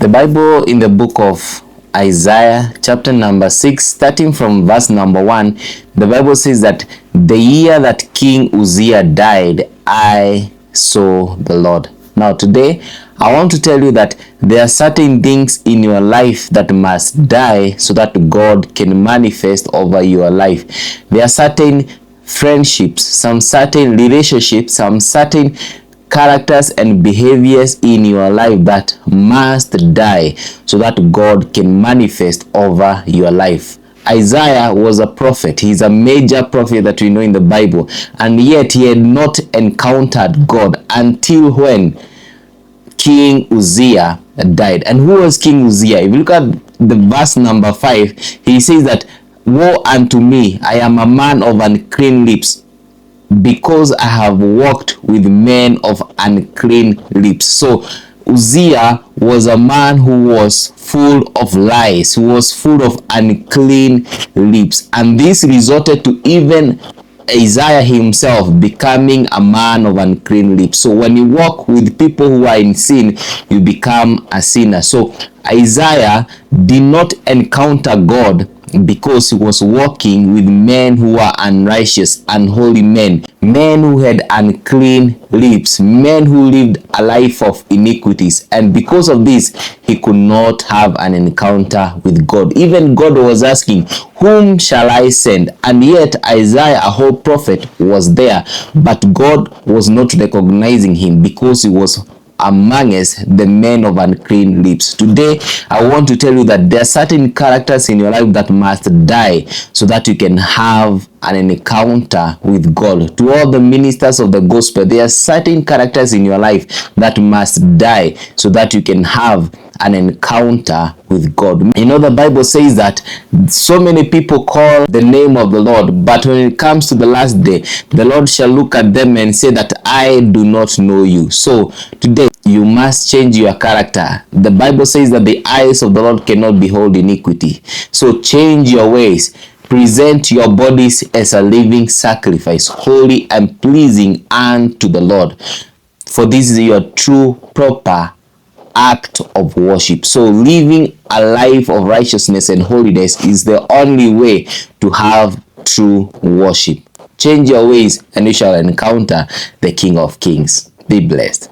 The Bible in the book of Isaiah chapter number 6, starting from verse number 1, the Bible says that the year that King Uzziah died, I saw the Lord. Now today, I want to tell you that there are certain things in your life that must die so that God can manifest over your life. There are certain friendships, some certain relationships, some certain characters and behaviors in your life that must die so that God can manifest over your life. Isaiah was a prophet. He's a major prophet that we know in the Bible, and yet he had not encountered God until when King Uzziah died. And who was King Uzziah? If you look at the verse number 5, he says that, "Woe unto me, I am a man of unclean lips, because I have walked with men of unclean lips." So Uzziah was a man who was full of lies, who was full of unclean lips, and this resulted to even Isaiah himself becoming a man of unclean lips. So when you walk with people who are in sin, you become a sinner. So Isaiah did not encounter God because he was walking with men who were unrighteous, unholy men, men who had unclean lips, men who lived a life of iniquities. And because of this, he could not have an encounter with God. Even God was asking, "Whom shall I send?" And yet Isaiah, a whole prophet, was there, but God was not recognizing him because he was amongst the men of unclean lips. Today, I want to tell you that there are certain characters in your life that must die so that you can have an encounter with God. To all the ministers of the gospel, there are certain characters in your life that must die so that you can have an encounter with God. You know, the Bible says that so many people call the name of the Lord, but when it comes to the last day, the Lord shall look at them and say that, "I do not know you." So today, you must change your character. The Bible says that the eyes of the Lord cannot behold iniquity. So change your ways. Present your bodies as a living sacrifice, holy and pleasing unto the Lord. For this is your true, proper act of worship. So living a life of righteousness and holiness is the only way to have true worship. Change your ways and you shall encounter the King of Kings. Be blessed.